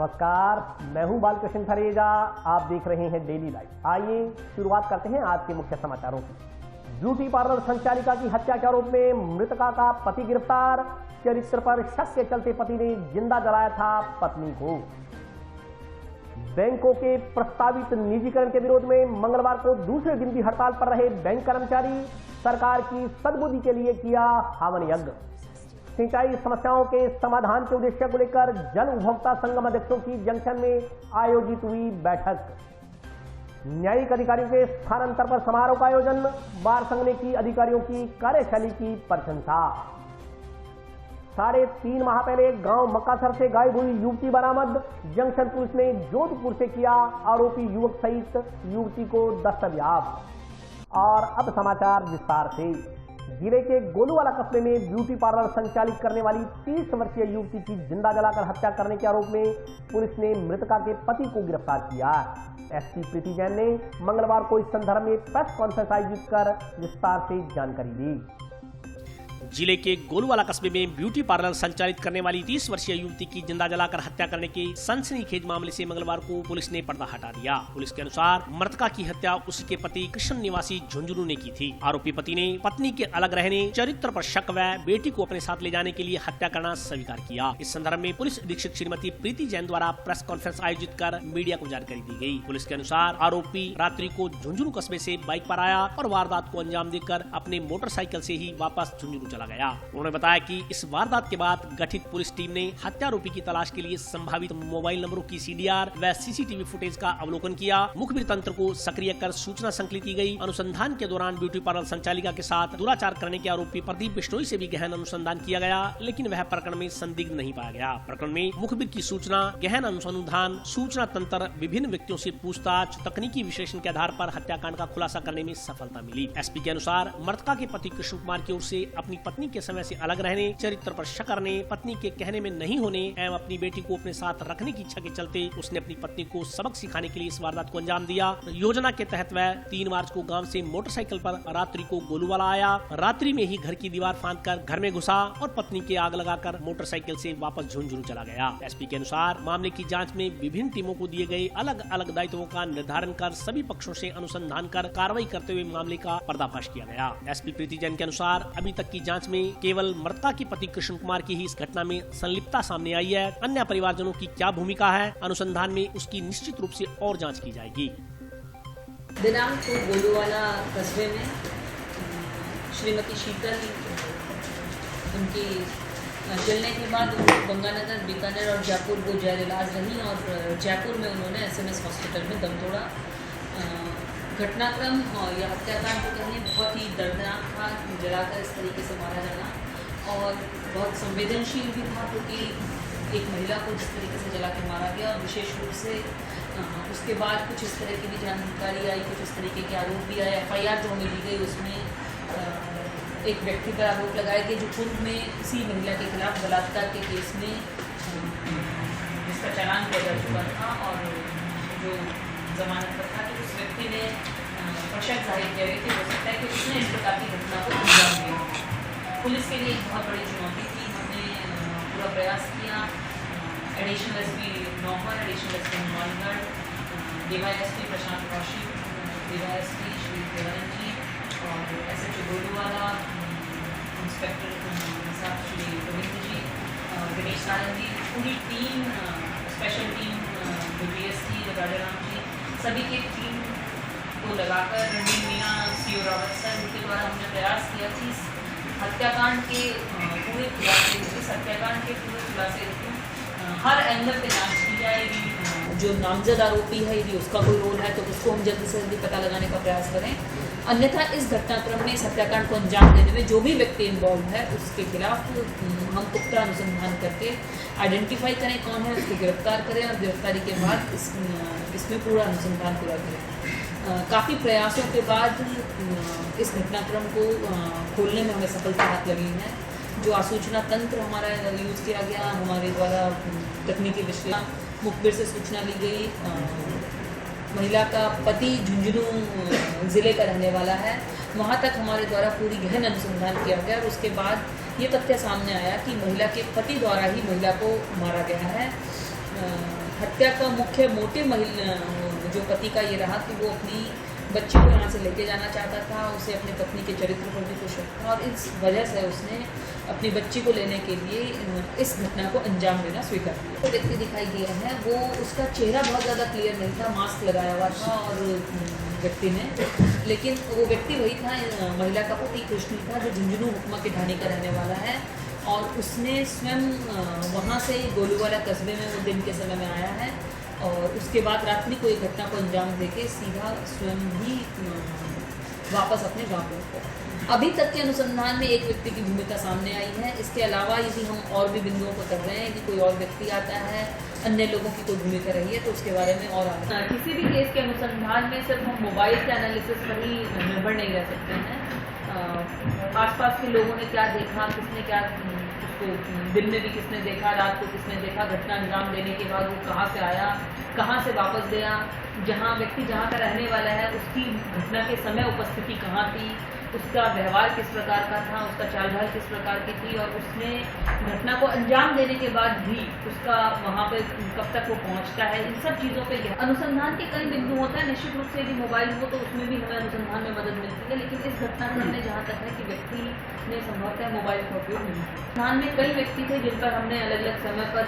नमस्कार, मैं हूं बालकृष्ण थरेजा। आप देख रहे हैं डेली लाइव। आइए शुरुआत करते हैं आज के मुख्य समाचारों की। ब्यूटी पार्लर संचालिका की हत्या के आरोप में मृतका का पति गिरफ्तार। चरित्र पर शक के चलते पति ने जिंदा जलाया था पत्नी को। बैंकों के प्रस्तावित निजीकरण के विरोध में मंगलवार को दूसरे दिन भी हड़ताल पर रहे बैंक कर्मचारी। सरकार की सद्बुद्धि के लिए किया हवन यज्ञ। सिंचाई समस्याओं के समाधान के उद्देश्य को लेकर जन उपभोक्ता संगम अध्यक्षों की जंक्शन में आयोजित हुई बैठक। न्यायिक अधिकारियों के स्थानांतरण पर समारोह का आयोजन। बार संघ ने की अधिकारियों की कार्यशैली की प्रशंसा। 3.5 माह पहले गांव मक्कासर से गायब हुई युवती बरामद। जंक्शन पुलिस ने जोधपुर से किया आरोपी युवक सहित युवती को दस्तयाब। और अब समाचार विस्तार से। जिले के गोलूवाला कस्बे में ब्यूटी पार्लर संचालित करने वाली 30 वर्षीय युवती की जिंदा जलाकर हत्या करने के आरोप में पुलिस ने मृतका के पति को गिरफ्तार किया। एसपी प्रीति जैन ने मंगलवार को इस संदर्भ में प्रेस कॉन्फ्रेंस आयोजित कर विस्तार से जानकारी दी। जिले के गोलूवाला कस्बे में ब्यूटी पार्लर संचालित करने वाली 30 वर्षीय युवती की जिंदा जलाकर हत्या करने के सनसनीखेज मामले से मंगलवार को पुलिस ने पर्दा हटा दिया। पुलिस के अनुसार मृतका की हत्या उसके पति कृष्ण निवासी झुंझुनू ने की थी। आरोपी पति ने पत्नी के अलग रहने, चरित्र पर शक व बेटी को अपने साथ ले जाने के लिए हत्या करना स्वीकार किया। इस संदर्भ में पुलिस अधीक्षक श्रीमती प्रीति जैन द्वारा प्रेस कॉन्फ्रेंस आयोजित कर मीडिया को जानकारी दी गयी। पुलिस के अनुसार आरोपी रात्रि को झुंझुनू कस्बे से बाइक पर आया और वारदात को अंजाम देकर अपने मोटरसाइकिल से ही वापस झुंझुनू चला गया। उन्होंने बताया कि इस वारदात के बाद गठित पुलिस टीम ने हत्यारोपी की तलाश के लिए संभावित मोबाइल नंबरों की सीडीआर व सीसीटीवी फुटेज का अवलोकन किया। मुखबिर तंत्र को सक्रिय कर सूचना संकलित की गई। अनुसंधान के दौरान ब्यूटी पार्लर संचालिका के साथ दुराचार करने के आरोपी प्रदीप बिश्नोई से भी गहन अनुसंधान किया गया, लेकिन वह प्रकरण में संदिग्ध नहीं पाया गया। प्रकरण में मुखबिर की सूचना, गहन अनुसंधान, सूचना तंत्र, विभिन्न व्यक्तियों से पूछताछ, तकनीकी विश्लेषण के आधार पर हत्याकांड का खुलासा करने में सफलता मिली। एसपी के अनुसार मृतका के पति कृष्ण कुमार की ओर से अपनी पत्नी के समय से अलग रहने, चरित्र पर शक करने, पत्नी के कहने में नहीं होने एवं अपनी बेटी को अपने साथ रखने की इच्छा के चलते उसने अपनी पत्नी को सबक सिखाने के लिए इस वारदात को अंजाम दिया। योजना के तहत वह 3 मार्च को गांव से मोटरसाइकिल पर रात्रि को गोलूवाला आया। रात्रि में ही घर की दीवार फांदकर घर में घुसा और पत्नी के आग लगाकर मोटरसाइकिल से वापस झुंझुनू चला गया। एसपी के अनुसार मामले की जाँच में विभिन्न टीमों को दिए गए अलग अलग दायित्वों का निर्धारण कर सभी पक्षों से अनुसंधान कर कार्रवाई करते हुए मामले का पर्दाफाश किया गया। एसपी प्रीति जैन के अनुसार अभी तक की जाँच में केवल मृतका के पति कृष्ण कुमार की ही इस घटना में संलिप्तता सामने आई है। अन्य परिवारजनों की क्या भूमिका है, अनुसंधान में उसकी निश्चित रूप से और जांच की जाएगी। दिनांक को गोलूवाला कस्बे में श्रीमती शीतल उनकी जलने के बाद गंगानगर, बीकानेर और जयपुर को जैर इलाज रही और जयपुर में उन्होंने SMS हॉस्पिटल में दम तोड़ा। घटनाक्रम या हत्याकांड को कहें बहुत ही दर्दनाक था। जलाकर इस तरीके से मारा जाना और बहुत संवेदनशील भी था, क्योंकि एक महिला को जिस तरीके से जला के मारा गया और विशेष रूप से उसके बाद कुछ इस तरह की भी जानकारी आई, कुछ इस तरीके के आरोप भी आए। FIR जो हमें दी गई उसमें एक व्यक्ति पर आरोप लगाया कि जो पूर्व में इसी महिला के खिलाफ बलात्कार के केस में जिसका चालान किया जा चुका था और जो जमानत पर था, कि उस व्यक्ति ने शक जाहिर किया कि हो सकता है कि उसने इस प्रकार की घटना को अंजाम दिया। पुलिस के लिए एक बहुत बड़ी चुनौती थी। हमने पूरा प्रयास किया। Additional SP Nohar, additional SP Hanumangarh, DYSP प्रशांत कौशिक, DYSP श्री देवानंद जी और SHO गोलूवाला, इंस्पेक्टर साहब श्री रविंद्र जी, गणेश सारंग जी, पूरी team, special team BPSC Rajaram ji, सभी की टीम को लगाकर रणवीर मीना, CO रावत सर, उनके द्वारा हमने प्रयास किया कि हत्याकांड के पूरे खुलासे हर एंगल पे जांच की जाएगी। जो नामजद आरोपी है, यदि उसका कोई रोल है तो उसको हम जल्दी से जल्दी पता लगाने का प्रयास करें। अन्यथा इस घटनाक्रम में, इस हत्याकांड को अंजाम देने में जो भी व्यक्ति इन्वॉल्व है उसके खिलाफ हम पुख्ता अनुसंधान करके आइडेंटिफाई करें कौन है, उसको गिरफ्तार करें और गिरफ्तारी के बाद इसमें पूरा अनुसंधान पूरा करें। काफ़ी प्रयासों के बाद इस घटनाक्रम को खोलने में हमें सफलता हाथ लगी है। जो आसूचना तंत्र हमारा यूज़ किया गया, हमारे द्वारा तकनीकी विश्लेषण, मुखबिर से सूचना ली गई। महिला का पति झुंझुनू ज़िले का रहने वाला है, वहाँ तक हमारे द्वारा पूरी गहन अनुसंधान किया गया और उसके बाद ये तथ्य सामने आया कि महिला के पति द्वारा ही महिला को मारा गया है। हत्या का मुख्य मोटिव जो पति का ये रहा कि वो अपनी बच्ची को यहाँ से लेके जाना चाहता था, उसे अपनी पत्नी के चरित्र पर भी कुछ शक था और इस वजह से उसने अपनी बच्ची को लेने के लिए इस घटना को अंजाम देना स्वीकार किया। जो व्यक्ति दिखाई दिया है वो उसका चेहरा बहुत ज़्यादा क्लियर नहीं था, मास्क लगाया हुआ था और व्यक्ति ने, लेकिन वो व्यक्ति वही था, महिला का पति कृष्ण था, जो झुंझुनू हुक्मा के ढाणी का रहने वाला है और उसने स्वयं वहाँ से गोलूवाला कस्बे में वो दिन के समय में आया है और उसके बाद रात्रि को एक घटना को अंजाम देके सीधा स्वयं ही वापस अपने गाँव पहुँचा। अभी तक के अनुसंधान में एक व्यक्ति की भूमिका सामने आई है। इसके अलावा यदि हम और भी बिंदुओं पर कर रहे हैं कि कोई और व्यक्ति आता है, अन्य लोगों की कोई भूमिका रही है, तो उसके बारे में और आगे किसी भी केस के अनुसंधान में सिर्फ हम मोबाइल के एनालिसिस पर ही निर्भर नहीं रह सकते हैं। आसपास के लोगों ने क्या देखा, किसने क्या उसको दिन में भी किसने देखा, रात को किसने देखा, घटना अंजाम देने के बाद वो कहाँ से आया, कहाँ से वापस गया, व्यक्ति जहाँ का रहने वाला है उसकी घटना के समय उपस्थिति कहाँ थी, उसका व्यवहार किस प्रकार का था, उसका चाल ढाल किस प्रकार की थी और उसने घटना को अंजाम देने के बाद भी उसका वहाँ पे कब तक वो पहुँचता है, इन सब चीज़ों पे अनुसंधान के कई बिंदु होता है। निश्चित रूप से यदि मोबाइल हो तो उसमें भी हमें अनुसंधान में मदद मिलती है, लेकिन इस घटनाक्रम में जहाँ तक है कि व्यक्ति ने संभवतः मोबाइल का उपयोग नहीं किया। अनुसंधान में कई व्यक्ति थे जिन पर हमने अलग अलग समय पर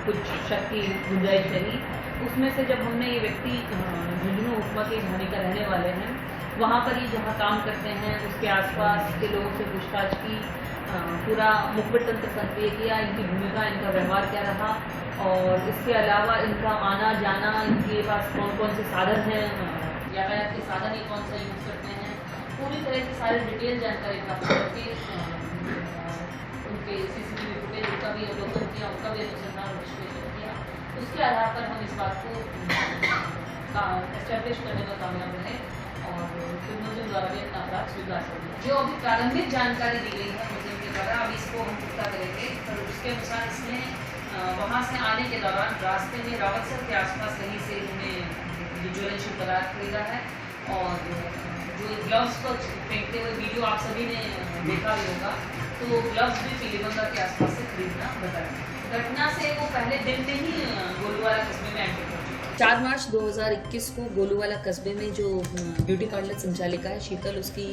कुछ शक की गुंजाइश रही। उसमें से जब हमने ये व्यक्ति झुंझुनू हुक्मा के ढाणी का रहने वाले हैं, वहाँ पर ये जहाँ काम करते हैं उसके आसपास के लोगों से पूछताछ की, पूरा मुखबिर तंत्र सक्रिय किया, इनकी भूमिका, इनका व्यवहार क्या रहा और इसके अलावा इनका आना जाना, इनके पास कौन कौन से साधन हैं, यातायात के साधन ये कौन सा यूज़ करते हैं, पूरी तरह की सारी डिटेल जानकारी प्राप्त करके उनके CCTV फुटेज उनका भी अवलोकन किया, उनका भी अनुसंधान और विश्लेषण किया। उसके आधार पर हम इस बात को एस्टैब्लिश करने में कामयाब रहे और फिर मुलजिम द्वारा भी अपना अपराध स्वीकार कर लिया। जो अभी प्रारंभिक जानकारी दी गई है मुलजिम के द्वारा, अब इसको हम पुख्ता करेंगे। तो उसके अनुसार इसने वहाँ से आने के दौरान रास्ते में रावतसर के आसपास कहीं से इन्हें ज्वलनशील पदार्थ खरीदा है और जो ग्लव्स को फेंकते हुए वीडियो आप सभी ने देखा भी होगा, तो वो ग्लव्स भी पीलीबंगा के आसपास से खरीदना बताया। घटना से वो पहले दिन में ही गोलूवाला कस्बे में एंटर कर चुका। 4 मार्च 2021 को गोलूवाला कस्बे में जो ब्यूटी पार्लर संचालिका है शीतल, उसकी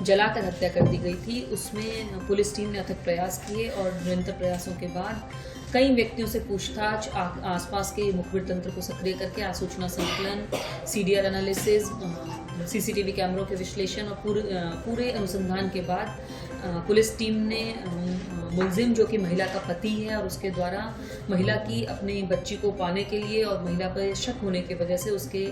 जलाकर हत्या कर दी गई थी। उसमें पुलिस टीम ने अथक प्रयास किए और निरंतर प्रयासों के बाद कई व्यक्तियों से पूछताछ, आसपास के मुखबिर तंत्र को सक्रिय करके आसूचना संकलन, CDR एनालिसिस, CCTV कैमरों के विश्लेषण और पूरे अनुसंधान के बाद पुलिस टीम ने मुलजिम जो कि महिला का पति है और उसके द्वारा महिला की अपनी बच्ची को पाने के लिए और महिला पर शक होने की वजह से उसके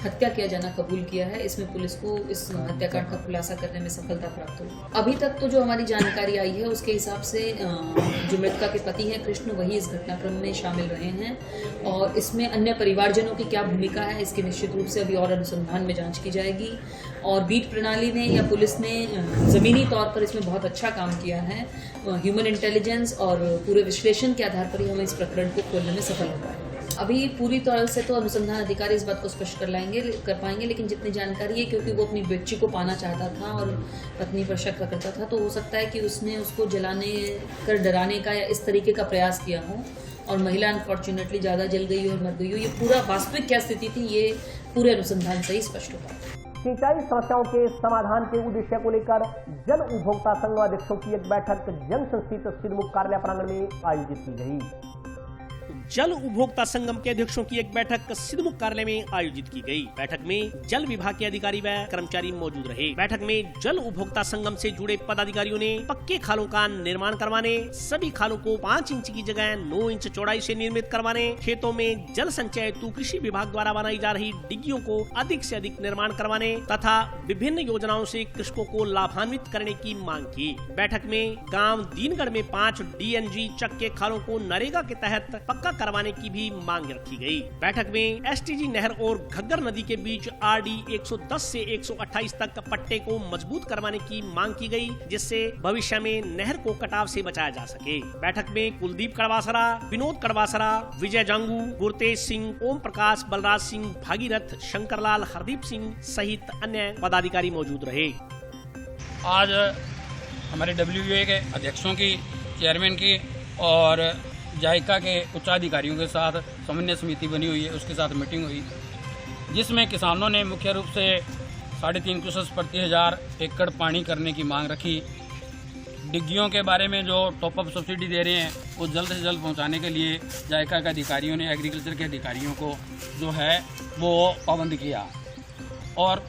हत्या किया जाना कबूल किया है। इसमें पुलिस को इस हत्याकांड का खुलासा करने में सफलता प्राप्त हुई। अभी तक तो जो हमारी जानकारी आई है उसके हिसाब से जो मृतका के पति हैं कृष्ण, वही इस घटनाक्रम में शामिल रहे हैं और इसमें अन्य परिवारजनों की क्या भूमिका है इसकी निश्चित रूप से अभी और अनुसंधान में जाँच की जाएगी और बीट प्रणाली ने या पुलिस ने ज़मीनी तौर पर इसमें बहुत अच्छा काम किया है। ह्यूमन इंटेलिजेंस और पूरे विश्लेषण के आधार पर ही हम इस प्रकरण को खोलने में सफल हो पाए। अभी पूरी तरह से तो अनुसंधान अधिकारी इस बात को स्पष्ट कर पाएंगे, लेकिन जितनी जानकारी है क्योंकि वो अपनी बच्ची को पाना चाहता था और पत्नी पर शक करता था, तो हो सकता है कि उसने उसको जलाने कर डराने का या इस तरीके का प्रयास किया हो और महिला अनफॉर्चुनेटली ज़्यादा जल गई और मर गई हो। ये पूरा वास्तविक क्या स्थिति थी ये पूरे अनुसंधान से ही स्पष्ट होगा। सिंचाई समस्याओं के समाधान के उद्देश्य को लेकर जल उपभोक्ता संघ अध्यक्षों की एक बैठक जंक्शन स्थित सिद्धमुख कार्यालय प्रांगण में आयोजित की गई। जल उपभोक्ता संगम के अध्यक्षों की एक बैठक सिद्धमुख कार्यालय में आयोजित की गई। बैठक में जल विभाग के अधिकारी व कर्मचारी मौजूद रहे। बैठक में जल उपभोक्ता संगम से जुड़े पदाधिकारियों ने पक्के खालों का निर्माण करवाने, सभी खालों को 5 इंच की जगह 9 इंच चौड़ाई से निर्मित करवाने, खेतों में जल संचय हेतु कृषि विभाग द्वारा बनाई जा रही डिग्गियों को अधिक से अधिक निर्माण करवाने तथा विभिन्न योजनाओं से कृषकों को लाभान्वित करने की मांग की। बैठक में गाँव दीनगढ़ में 5 DNG चक्के खालों को नरेगा के तहत पक्का करवाने की भी मांग रखी गई। बैठक में STG नहर और घग्गर नदी के बीच RD 110 से 128 तक पट्टे को मजबूत करवाने की मांग की गई, जिससे भविष्य में नहर को कटाव से बचाया जा सके। बैठक में कुलदीप कड़वासरा, विनोद कड़वासरा, विजय जांगू, गुरतेज सिंह, ओम प्रकाश, बलराज सिंह, भागीरथ, शंकरलाल, हरदीप सिंह सहित अन्य पदाधिकारी मौजूद रहे। आज हमारे WBA के अध्यक्षों की, चेयरमैन की और जायका के उच्चाधिकारियों के साथ समन्वय समिति बनी हुई है, उसके साथ मीटिंग हुई जिसमें किसानों ने मुख्य रूप से 3.5 क्यूसेक प्रति 1000 एकड़ पानी करने की मांग रखी। डिग्गियों के बारे में जो टॉपअप सब्सिडी दे रहे हैं वो जल्द से जल्द पहुंचाने के लिए जायका के अधिकारियों ने एग्रीकल्चर के अधिकारियों को जो है वो पाबंद किया। और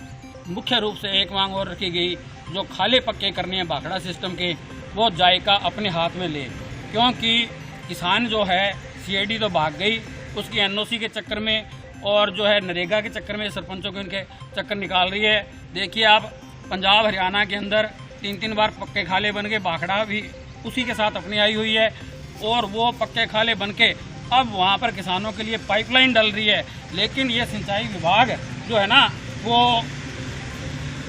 मुख्य रूप से एक मांग और रखी गई, जो खाले पक्के करने हैं भाखड़ा सिस्टम के, वो जायका अपने हाथ में ले, क्योंकि किसान जो है CID तो भाग गई उसकी NOC के चक्कर में और जो है नरेगा के चक्कर में सरपंचों के उनके चक्कर निकाल रही है। देखिए आप पंजाब हरियाणा के अंदर 3-3 बार पक्के खाले बन के भाखड़ा भी उसी के साथ अपनी आई हुई है और वो पक्के खाले बन के अब वहाँ पर किसानों के लिए पाइपलाइन डल रही है। लेकिन ये सिंचाई विभाग जो है ना, वो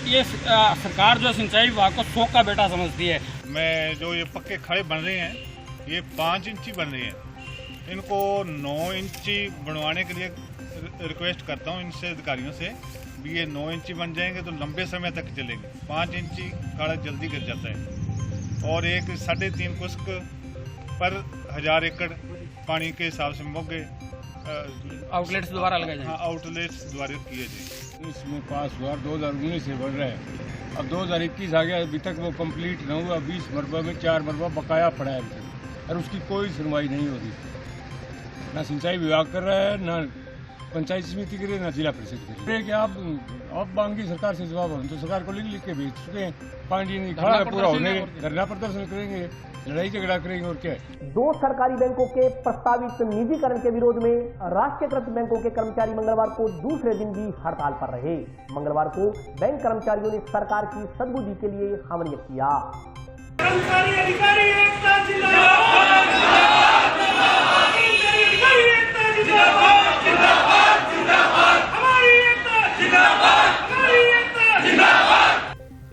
ये सरकार जो सिंचाई विभाग को शौक का बेटा समझती है। मैं जो ये पक्के खाले बन रहे हैं ये 5 इंची बन रहे हैं, इनको 9 इंची बनवाने के लिए रिक्वेस्ट करता हूँ इनसे अधिकारियों से भी। ये 9 इंची बन जाएंगे तो लंबे समय तक चलेंगे। 5 इंची खाड़ा जल्दी गिर जाता है और एक 3.5 क्यूसेक पर 1000 एकड़ पानी के हिसाब से मोगे आउटलेट्स द्वारा लगाए जाए। हाँ, आउटलेट्स द्वारा किए जाए। इसमें पास हुआ 2019 से बढ़ रहा है, अब 2021 आ गया, अभी तक वो कंप्लीट न हुआ। 20 मरबा में 4 मरबा बकाया पड़ा है अभी तक और उसकी कोई सुनवाई नहीं हो रही। ना सिंचाई विभाग कर रहा है, ना पंचायत समिति करे, ना जिला परिषद करे। कि आप मांगी सरकार से जवाब, हम तो सरकार को लिख के भेज चुके हैं। पानी नहीं खड़ा है, पूरा होने धरना प्रदर्शन करेंगे, लड़ाई झगड़ा करेंगे और क्या है। 2 सरकारी बैंकों के प्रस्तावित निजीकरण के विरोध में राष्ट्रीयकृत बैंकों के कर्मचारी मंगलवार को दूसरे दिन भी हड़ताल पर रहे। मंगलवार को बैंक कर्मचारियों ने सरकार की सद्बुद्धि के लिए हमला किया। कर्मचारी अधिकारी एकता जिंदाबाद, हमारी एकता जिंदाबाद, हमारी एकता जिंदाबाद।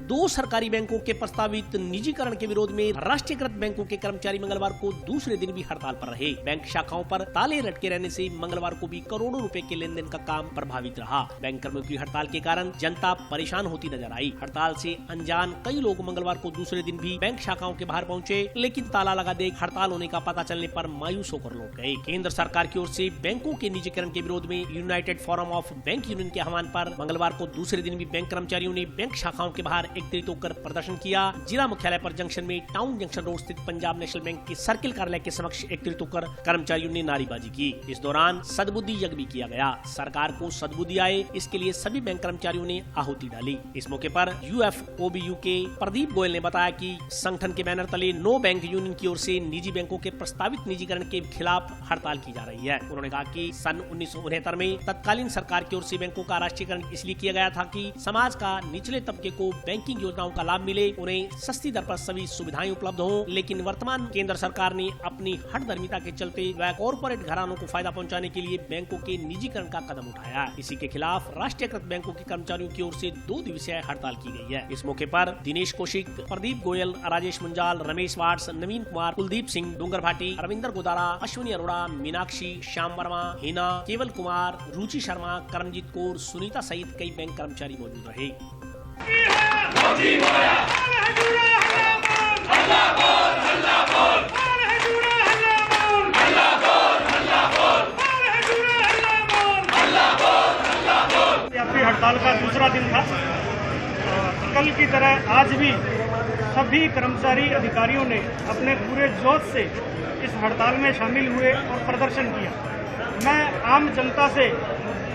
2 सरकारी बैंकों के प्रस्तावित निजीकरण के विरोध में राष्ट्रीयकृत बैंकों के कर्मचारी मंगलवार को दूसरे दिन भी हड़ताल पर रहे। बैंक शाखाओं पर ताले लटके रहने से मंगलवार को भी करोड़ों रुपए के लेन देन का काम प्रभावित रहा। बैंक कर्मियों की हड़ताल के कारण जनता परेशान होती नजर आई। हड़ताल से अनजान कई लोग मंगलवार को दूसरे दिन भी बैंक शाखाओं के बाहर पहुंचे, लेकिन ताला लगा देख हड़ताल होने का पता चलने पर मायूस होकर लौट गए। केंद्र सरकार की ओर से बैंकों के निजीकरण के विरोध में United forum of bank union के आह्वान पर मंगलवार को दूसरे दिन भी बैंक कर्मचारियों ने बैंक शाखाओं के बाहर एकत्रित होकर प्रदर्शन किया। जिला मुख्यालय पर जंक्शन में टाउन जंक्शन रोड स्थित पंजाब नेशनल बैंक के सर्किल कार्यालय के समक्ष एकत्रित होकर कर्मचारियों ने नारेबाजी की। इस दौरान सद्बुद्धि यज्ञ भी किया गया। सरकार को सद्बुद्धि आए, इसके लिए सभी बैंक कर्मचारियों ने आहुति डाली। इस मौके पर UFOBU के प्रदीप गोयल ने बताया कि संगठन के बैनर तले नो बैंक यूनियन की ओर से निजी बैंकों के प्रस्तावित निजीकरण के खिलाफ हड़ताल की जा रही है। उन्होंने कहा कि सन 1969 में तत्कालीन सरकार की ओर से बैंकों का राष्ट्रीयकरण इसलिए किया गया था कि समाज का निचले तबके को बैंकिंग योजनाओं का लाभ मिले, उन्हें सस्ती दर पर सभी सुविधाएं उपलब्ध हों। लेकिन वर्तमान केंद्र सरकार ने अपनी हठधर्मिता के चलते व कॉर्पोरेट घरानों को फायदा पहुंचाने के लिए बैंकों के निजीकरण का कदम उठाया। इसी के खिलाफ राष्ट्रीयकृत बैंकों के कर्मचारियों की ओर से 2 दिवसीय हड़ताल की गई है। इस मौके पर दिनेश कौशिक, प्रदीप गोयल, राजेश मुंजाल, रमेश वाट्स, नवीन कुमार, कुलदीप सिंह, डूंगर भाटी, रविंदर गोदारा, अश्विनी अरोड़ा, मीनाक्षी, श्याम वर्मा, हिना, केवल कुमार, रुचि शर्मा, करमजीत कौर, सुनीता सहित कई बैंक कर्मचारी मौजूद रहे। हड़ताल का दूसरा दिन था। कल की तरह आज भी सभी कर्मचारी अधिकारियों ने अपने पूरे जोश से इस हड़ताल में शामिल हुए और प्रदर्शन किया। मैं आम जनता से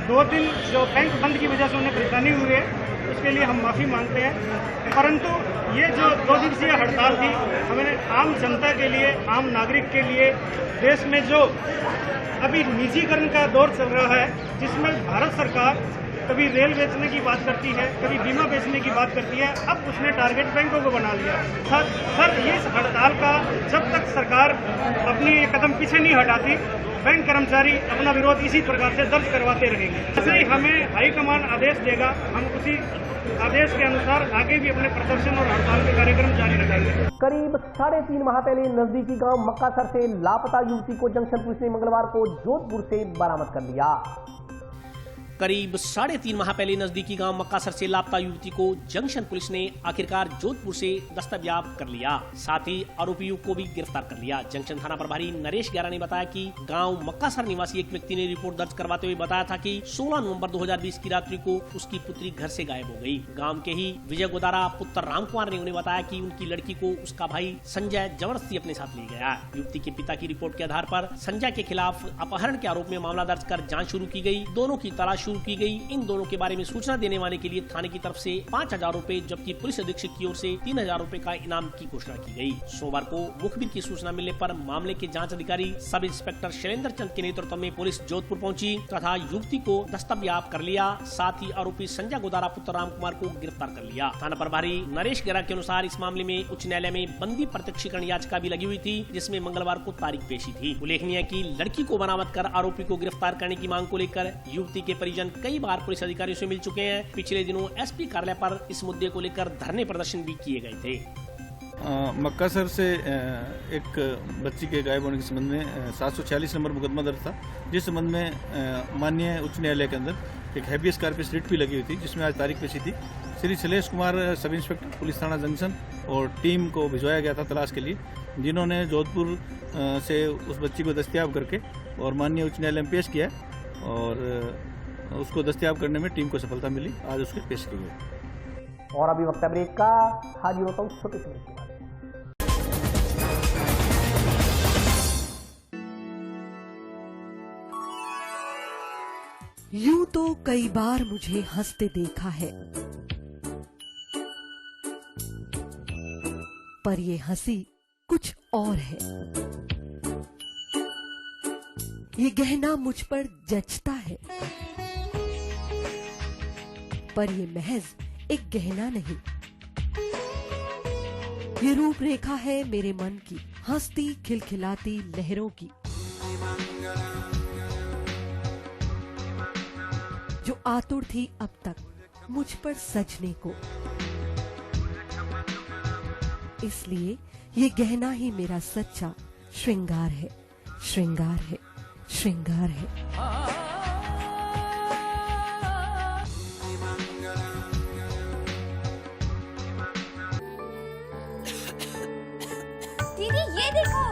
2 दिन जो बैंक बंद की वजह से उन्हें परेशानी हुई है उसके लिए हम माफ़ी मांगते हैं, परंतु ये जो 2 दिवसीय हड़ताल थी हमें आम जनता के लिए, आम नागरिक के लिए, देश में जो अभी निजीकरण का दौर चल रहा है जिसमें भारत सरकार कभी रेल बेचने की बात करती है, कभी बीमा बेचने की बात करती है, अब उसने टारगेट बैंकों को बना लिया। सर इस हड़ताल का जब तक सरकार अपनी कदम पीछे नहीं हटाती, बैंक कर्मचारी अपना विरोध इसी प्रकार से दर्ज करवाते रहेंगे। जैसे ही हमें हाईकमान आदेश देगा, हम उसी आदेश के अनुसार आगे भी अपने प्रदर्शन और हड़ताल के कार्यक्रम जारी रखेंगे। करीब 3.5 माह पहले नजदीकी गांव मक्कासर से लापता युवती को जंक्शन पुलिस ने मंगलवार को जोधपुर से बरामद कर लिया। करीब 3.5 माह पहले नजदीकी गांव मक्कासर से लापता युवती को जंक्शन पुलिस ने आखिरकार जोधपुर से दस्तयाब कर लिया। साथ ही आरोपी युवक को भी गिरफ्तार कर लिया। जंक्शन थाना प्रभारी नरेश ग्यारा ने बताया कि गांव मक्कासर निवासी एक व्यक्ति ने रिपोर्ट दर्ज करवाते हुए बताया था कि 16 नवंबर 2020 की रात्रि को उसकी पुत्री घर से गायब हो गई। गांव के ही विजय गोदारा पुत्र राम कुमार ने उन्हें बताया कि उनकी लड़की को उसका भाई संजय जबरदस्ती अपने साथ ले गया। युवती के पिता की रिपोर्ट के आधार पर संजय के खिलाफ अपहरण के आरोप में मामला दर्ज कर जांच शुरू की गई। दोनों की तलाश शुरू की गई। इन दोनों के बारे में सूचना देने वाले के लिए थाने की तरफ से 5,000 रूपए जबकि पुलिस अधीक्षक की ओर से 3,000 रूपए का इनाम की घोषणा की गई। सोमवार को मुखबिर की सूचना मिलने पर मामले के जांच अधिकारी सब इंस्पेक्टर शैलेंद्र चंद के नेतृत्व में पुलिस जोधपुर पहुंची तथा युवती को दस्तयाब कर लिया। साथ ही आरोपी संजय गोदारा पुत्र राम कुमार को गिरफ्तार कर लिया। थाना प्रभारी नरेश ग्यारा के अनुसार इस मामले में उच्च न्यायालय में बंदी प्रत्यक्षीकरण याचिका भी लगी हुई थी, जिसमें मंगलवार को तारीख पेशी थी। उल्लेखनीय है कि लड़की को बरामद कर आरोपी को गिरफ्तार करने की मांग को लेकर युवती के परिजन कई बार पुलिस अधिकारियों से मिल चुके हैं। पिछले दिनों एसपी कार्यालय पर इस मुद्दे को लेकर धरने प्रदर्शन भी किए गए थे। मक्कासर से एक बच्ची के गायब होने के संबंध में 746 नंबर मुकदमा दर्ज था, जिस संबंध में माननीय उच्च न्यायालय के अंदर एक हैबियस कॉर्पस रिट भी लगी हुई थी, जिसमें आज तारीख पेशी थी। Shri Shailesh Kumar sub inspector police थाना जंक्शन और टीम को भिजवाया गया था तलाश के लिए, जिन्होंने जोधपुर से उस बच्ची को दस्तयाब करके और माननीय उच्च न्यायालय में पेश किया और उसको दस्तयाब करने में टीम को सफलता मिली। आज उसके पेश की गई। और अभी वक्त ब्रेक का, हाजिर होता हूँ छोटे से ब्रेक के बाद। यूं तो कई बार मुझे हंसते देखा है, पर ये हंसी कुछ और है। ये गहना मुझ पर जचता है, पर ये महज एक गहना नहीं, ये रूपरेखा है मेरे मन की, हंसती खिलखिलाती लहरों की, जो आतुर थी अब तक मुझ पर सजने को। इसलिए ये गहना ही मेरा सच्चा श्रृंगार है, श्रृंगार है, श्रृंगार है। दीदी ये देखो,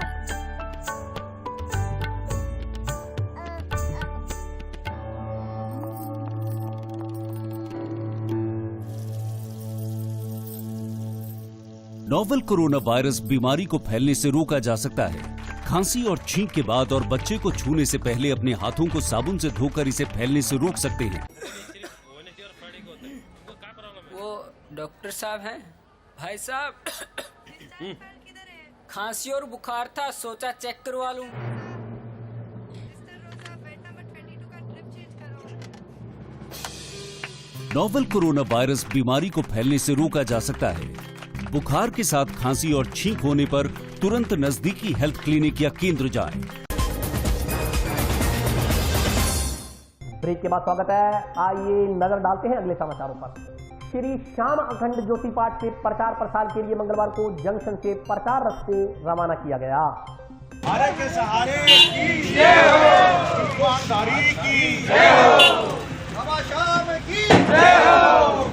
नोवेल कोरोना वायरस बीमारी को फैलने से रोका जा सकता है। खांसी और छींक के बाद और बच्चे को छूने से पहले अपने हाथों को साबुन से धोकर इसे फैलने से रोक सकते हैं। वो डॉक्टर साहब हैं? भाई साहब खांसी और बुखार था, सोचा चेक करवा लूं। नोवेल कोरोना वायरस बीमारी को फैलने से रोका जा सकता है। बुखार के साथ खांसी और छींक होने पर तुरंत नजदीकी हेल्थ क्लिनिक या केंद्र जाएं। ब्रेक के बाद स्वागत है। आइए नजर डालते हैं अगले समाचारों पर। श्री श्याम अखंड ज्योति पाठ के प्रचार प्रसार के लिए मंगलवार को जंक्शन से प्रचार रथ को रवाना किया गया। भारत के सहारे की जय हो, ईमानदारी की जय हो, बाबा श्याम की जय हो।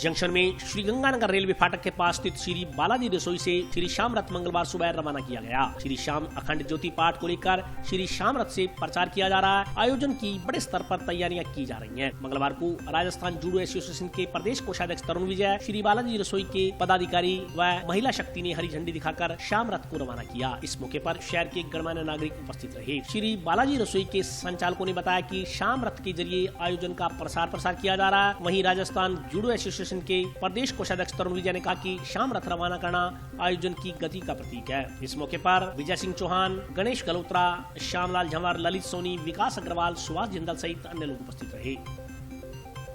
जंक्शन में श्री गंगानगर रेलवे फाटक के पास स्थित श्री बालाजी रसोई से श्री श्याम रथ मंगलवार सुबह रवाना किया गया। श्री श्याम अखंड ज्योति पाठ को लेकर श्री श्याम रथ से प्रचार किया जा रहा है। आयोजन की बड़े स्तर पर तैयारियां की जा रही हैं। मंगलवार को राजस्थान जूडो एसोसिएशन के प्रदेश कोषाध्यक्ष तरुण विजय, श्री बालाजी रसोई के पदाधिकारी व महिला शक्ति ने हरी झंडी दिखाकर श्याम रथ को रवाना किया। इस मौके पर शहर के गणमान्य नागरिक उपस्थित रहे। श्री बालाजी रसोई के संचालकों ने बताया कि श्याम रथ के जरिए आयोजन का प्रसार किया जा रहा है। वहीं राजस्थान जूडो एसोसिएशन के प्रदेश कोषाध्यक्ष तरुण विजय ने कहा कि श्याम रथ रवाना करना आयोजन की गति का प्रतीक है। इस मौके पर विजय सिंह चौहान, गणेश गलोत्रा, श्यामलाल झंवर, ललित सोनी, विकास अग्रवाल, सुभाष जिंदल सहित अन्य लोग उपस्थित रहे।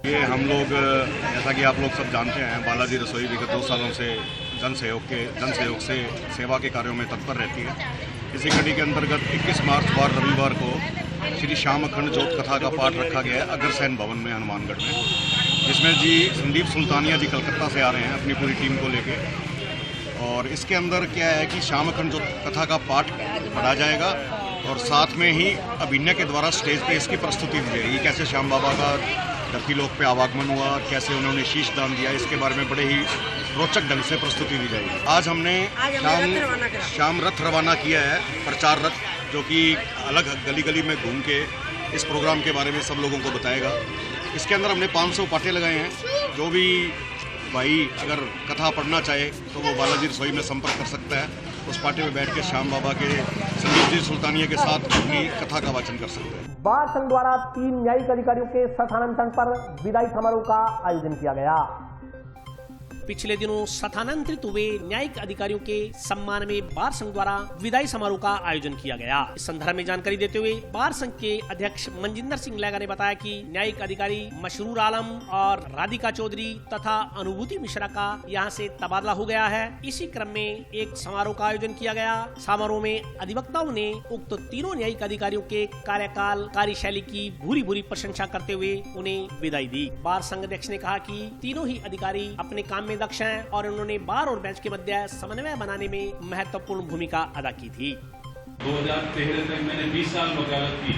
ये हम लोग, जैसा कि आप लोग सब जानते हैं, बालाजी रसोई विगत 2 सालों से जन सहयोग से सेवा के कार्यों में तत्पर रहती है। इसी कड़ी के अंतर्गत 21 मार्च वार रविवार को श्री श्याम अखंड ज्योत कथा का पाठ रखा गया है अग्रसेन भवन में, हनुमानगढ़ में, जिसमें जी संदीप सुल्तानिया जी कलकत्ता से आ रहे हैं अपनी पूरी टीम को लेके। और इसके अंदर क्या है कि श्याम अखंड ज्योत कथा का पाठ पढ़ा जाएगा और साथ में ही अभिनय के द्वारा स्टेज पे इसकी प्रस्तुति दी जाएगी। कैसे श्याम बाबा का धरती लोक पे आवागमन हुआ, कैसे उन्होंने शीश दान दिया, इसके बारे में बड़े ही रोचक ढंग से प्रस्तुति दी जाएगी। आज हमने शाम रथ रवाना किया है, प्रचार रथ, जो कि अलग गली गली में घूम के इस प्रोग्राम के बारे में सब लोगों को बताएगा। इसके अंदर हमने 500 पाटे लगाए हैं। जो भी भाई अगर कथा पढ़ना चाहे तो वो बालाजी रसोई में संपर्क कर सकता है। उस पाटे में बैठ के श्याम बाबा के संगीत जी सुल्तानिया के साथ अपनी कथा का वाचन कर सकते हैं। बार संघ द्वारा 3 न्यायिक अधिकारियों के स्थानांतरण पर विदाई समारोह का आयोजन किया गया। पिछले दिनों स्थानांतरित हुए न्यायिक अधिकारियों के सम्मान में बार संघ द्वारा विदाई समारोह का आयोजन किया गया। इस संदर्भ में जानकारी देते हुए बार संघ के अध्यक्ष मनजिंदर सिंह लैगा ने बताया कि न्यायिक अधिकारी मशरूर आलम और राधिका चौधरी तथा अनुभूति मिश्रा का यहां से तबादला हो गया है। इसी क्रम में एक समारोह का आयोजन किया गया। समारोह में अधिवक्ताओं ने उक्त तीनों न्यायिक अधिकारियों के कार्यकाल, कार्यशैली की भूरी भूरी प्रशंसा करते हुए उन्हें विदाई दी। बार संघ अध्यक्ष ने कहा कि तीनों ही अधिकारी अपने काम में दक्ष हैं और उन्होंने बार और बेंच के मध्य समन्वय बनाने में महत्वपूर्ण भूमिका अदा की थी। 2013 तक मैंने 20 साल वकालत की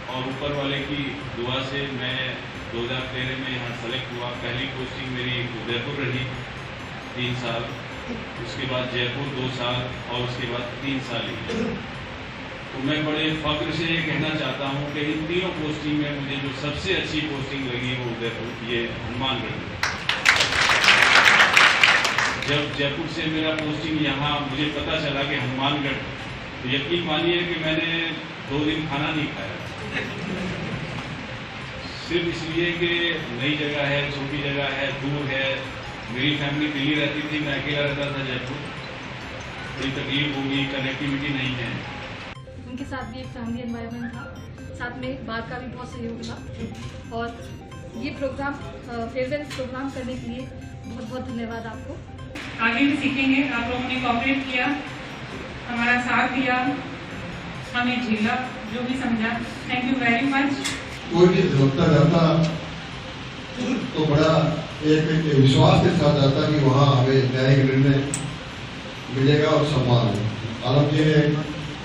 और ऊपर वाले की दुआ से मैं 2013 में यहाँ सेलेक्ट हुआ। पहली पोस्टिंग मेरी उदयपुर रही 3 साल, उसके बाद जयपुर 2 साल और उसके बाद 3 साल ही। तो मैं बड़े फख्र से ये कहना चाहता हूँ कि इन तीनों पोस्टिंग में मुझे जो सबसे अच्छी पोस्टिंग लगी वो उदयपुर, ये हनुमानगढ़। जब जयपुर से मेरा पोस्टिंग यहाँ मुझे पता चला कि हनुमानगढ़, तो यकीन मानिए कि मैंने 2 दिन खाना नहीं खाया, सिर्फ इसलिए कि नई जगह है, छोटी जगह है, दूर है। मेरी फैमिली दिल्ली रहती थी, मैं अकेला रहता था जयपुर। बड़ी तकलीफ होगी, कनेक्टिविटी नहीं है। उनके साथ भी एक फैमिली एनवायरनमेंट था, साथ में बार का भी बहुत सहयोग था। और ये प्रोग्राम, फेयरवेल प्रोग्राम करने के लिए बहुत बहुत धन्यवाद आपको। आगे भी सीखेंगे। आप लोगों ने कोऑपरेट किया, हमारा साथ दिया, हमें झेला, जो भी समझा। Thank you very much. कोई भी होता जाता तो बड़ा एक विश्वास के साथ जाता कि वहाँ हमें न्यायिक निर्णय मिलेगा और सम्मान। आलम जी ने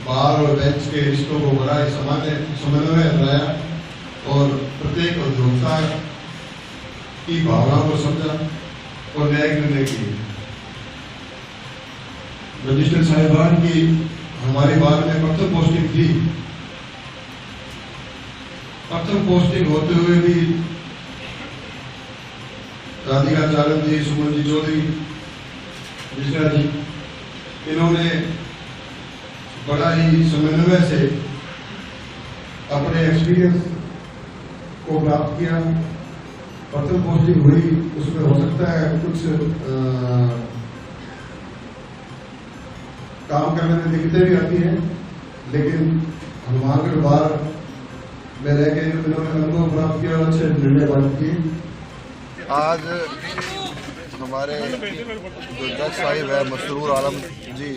बार और बेंच के रिश्तों को बड़ा समन्वय बनाया और प्रत्येक उपभोक्ता की भावनाओं को समझा और न्यायिक निर्णय किए। मजिस्ट्रेट साहिबान की हमारी बार में प्रथम पोस्टिंग थी। प्रथम पोस्टिंग होते हुए भी राधिका चालन जी, सुमन जी चौधरी, मिश्रा जी, इन्होंने बड़ा ही समन्वय से अपने एक्सपीरियंस को प्राप्त किया। प्रथम पोस्टिंग हुई, उसमें हो सकता है कुछ काम करने में दिक्कतें भी आती हैं, लेकिन हनुमानगढ़ बार में रह के इन्होंने अनुभव प्राप्त किया और अच्छे निर्णय प्राप्त किए। आज हमारे जो जज साहिब है मशरूर आलम जी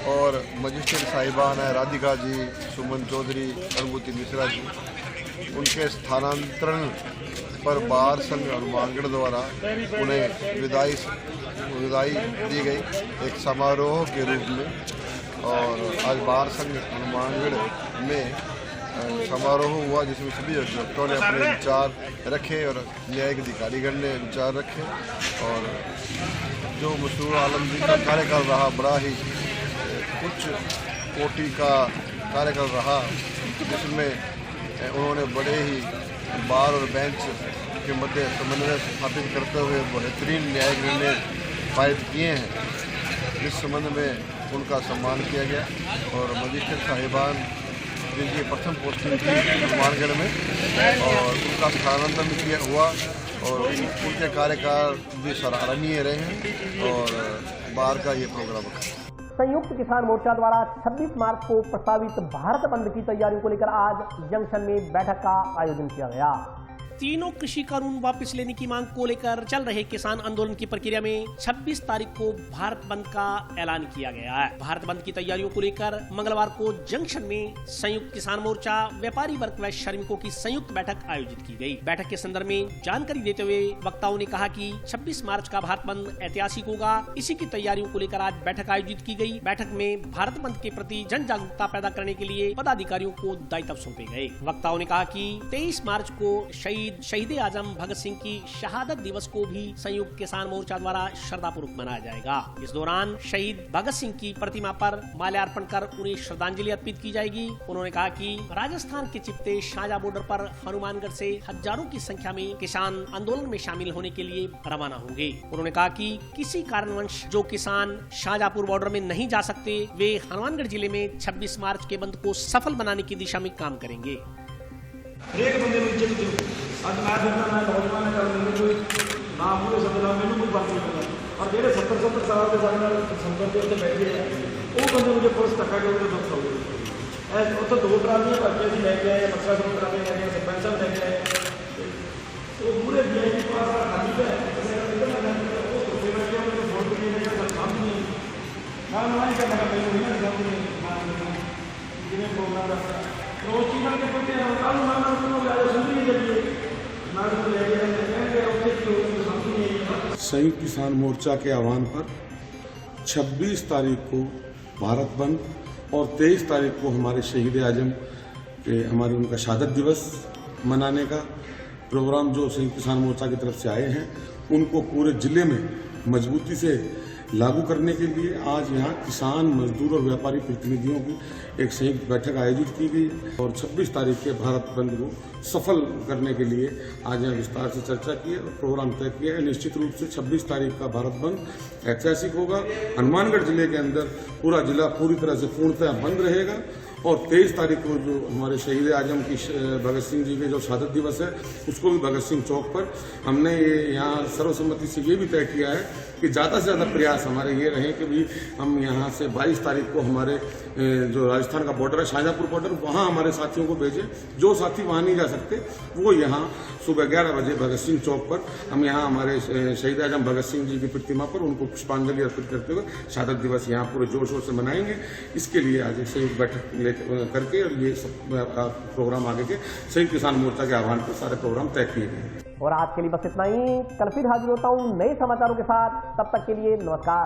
और मजिस्ट्रेट साहिबान है राधिका जी, सुमन चौधरी, अनुभूति मिश्रा जी, उनके स्थानांतरण पर बार संघ हनुमानगढ़ द्वारा उन्हें विदाई दी गई एक समारोह के रूप में। और आज बार संघ हनुमानगढ़ में समारोह हुआ जिसमें सभी अधिवक्ताओं ने अपने विचार रखे और न्यायिक अधिकारीगण ने विचार रखे। और जो मशरूर आलम जी का कार्यकाल रहा बड़ा ही उच्च कोटि का कार्यकाल रहा, जिसमें उन्होंने बड़े ही बार और बेंच के मध्य समन्वय स्थापित करते हुए बेहतरीन न्यायिक निर्णय पारित किए हैं। इस संबंध में उनका सम्मान किया गया और मजिस्ट्रेट साहिबान जिनकी प्रथम पोस्टिंग थी हनुमानगढ़ में और उनका स्थानांतरण भी किया हुआ और उनके कार्यकाल भी सराहनीय रहे हैं और बार का ये प्रोग्राम रखा। संयुक्त किसान मोर्चा द्वारा 26 मार्च को प्रस्तावित भारत बंद की तैयारियों को लेकर आज जंक्शन में बैठक का आयोजन किया गया। तीनों कृषि कानून वापस लेने की मांग को लेकर चल रहे किसान आंदोलन की प्रक्रिया में 26 तारीख को भारत बंद का ऐलान किया गया है। भारत बंद की तैयारियों को लेकर मंगलवार को जंक्शन में संयुक्त किसान मोर्चा, व्यापारी वर्ग व श्रमिकों की संयुक्त बैठक आयोजित की गई। बैठक के संदर्भ में जानकारी देते हुए वक्ताओं ने कहा कि 26 मार्च का भारत बंद ऐतिहासिक होगा। इसी की तैयारियों को लेकर आज बैठक आयोजित की गई। बैठक में भारत बंद के प्रति जन जागरूकता पैदा करने के लिए पदाधिकारियों को दायित्व सौंपे गए। वक्ताओं ने कहा कि 23 मार्च को शहीद आजम भगत सिंह की शहादत दिवस को भी संयुक्त किसान मोर्चा द्वारा श्रद्धापूर्वक मनाया जाएगा। इस दौरान शहीद भगत सिंह की प्रतिमा पर माल्यार्पण कर उन्हें श्रद्धांजलि अर्पित की जाएगी। उन्होंने कहा कि राजस्थान के चिपते शाहजहां बॉर्डर पर हनुमानगढ़ से हजारों की संख्या में किसान आंदोलन में शामिल होने के लिए रवाना होंगे। उन्होंने कहा कि किसी कारणवश जो किसान शाहजहांपुर बॉर्डर में नहीं जा सकते, वे हनुमानगढ़ जिले में 26 मार्च के बंद को सफल बनाने की दिशा में काम करेंगे। हरेक बंदे ਨੂੰ ਇੱਜ਼ਤ ਦਿਓ। ਅੱਜ ਮੈਂ ਦੇਖਦਾ ਮੈਂ ਨੌਜਵਾਨ ਨਾਲ ਮੈਨੂੰ ਕੋਈ ਨਾ ਪੂਰੇ ਸਮਝਦਾ, ਮੈਨੂੰ ਕੋਈ ਬਾਤ ਨਹੀਂ ਪਤਾ। ਔਰ ਜਿਹੜੇ 70 ਸਾਲ ਦੇ ਸਾਡੇ ਨਾਲ ਸੰਸਦ ਦੇ ਉੱਤੇ ਬੈਠੇ ਆ, ਉਹ ਬੰਦੇ ਨੂੰ ਜੇ ਪੁਲਿਸ ਧੱਕਾ ਕਰੂਗੀ ਤਾਂ ਦੁੱਖ ਹੋਊਗਾ। ਇਹ ਉੱਥੇ 2 ਟਰਾਲੀਆਂ ਭਰ ਕੇ ਅਸੀਂ ਲੈ ਕੇ ਆਏ, ਮੱਕਾ ਤੋਂ ਟਰਾਲੀਆਂ ਲੈ ਕੇ ਆਏ, ਸਰਪੰਚ ਸਾਹਿਬ ਲੈ ਕੇ ਆਏ। ਉਹ ਪੂਰੇ ਵੀਆਈਪੀ ਪਾਸ ਦਾ ਖਾਲੀ ਹੈ। ਉਹ ਧੁੱਪੇ ਬੈਠੇ ਆ, ਮੈਨੂੰ ਵੋਟ ਨਹੀਂ ਦੇਗਾ ਤਾਂ ਕੰਮ ਨਹੀਂ। ਮੈਂ ਨਾ ਹੀ ਕਰਨਾ ਮੈਨੂੰ ਨਹੀਂ ਸਮਝ ਨਹੀਂ ਜਿਵੇਂ ਪ੍ਰੋਗਰਾਮ ਰੱਖਦਾ। संयुक्त किसान मोर्चा के आह्वान पर 26 तारीख को भारत बंद और 23 तारीख को हमारे शहीद आजम के उनका शहादत दिवस मनाने का प्रोग्राम जो संयुक्त किसान मोर्चा की तरफ से आए हैं, उनको पूरे जिले में मजबूती से लागू करने के लिए आज यहाँ किसान, मजदूर और व्यापारी प्रतिनिधियों की एक संयुक्त बैठक आयोजित की गई और 26 तारीख के भारत बंद को सफल करने के लिए आज यहाँ विस्तार से चर्चा की और प्रोग्राम तय किया है। निश्चित रूप से 26 तारीख का भारत बंद ऐतिहासिक होगा। हनुमानगढ़ जिले के अंदर पूरा जिला पूरी तरह से पूर्णतः बंद रहेगा और 23 तारीख को जो हमारे शहीद आजम की भगत सिंह जी के जो शहादत दिवस है, उसको भी भगत सिंह चौक पर हमने ये यहाँ सर्वसम्मति से ये भी तय किया है कि ज़्यादा से ज़्यादा प्रयास हमारे ये रहे कि भी हम यहाँ से 22 तारीख को हमारे जो राजस्थान का बॉर्डर है, शाहजहांपुर बॉर्डर, वहाँ हमारे साथियों को भेजें। जो साथी वहाँ नहीं जा सकते वो यहाँ सुबह 11 बजे भगत सिंह चौक पर हम यहाँ हमारे शहीद आजम भगत सिंह जी की प्रतिमा पर उनको पुष्पांजलि अर्पित करते हुए शहादत दिवस यहाँ पूरे जोर शोर से मनाएंगे। इसके लिए आज एक संयुक्त बैठक करके और ये सब प्रोग्राम आगे के संयुक्त किसान मोर्चा के आह्वान पर सारे प्रोग्राम तय किए गए। और आज के लिए बस इतना ही। कल फिर हाजिर होता हूँ नए समाचारों के साथ। तब तक के लिए नमस्कार।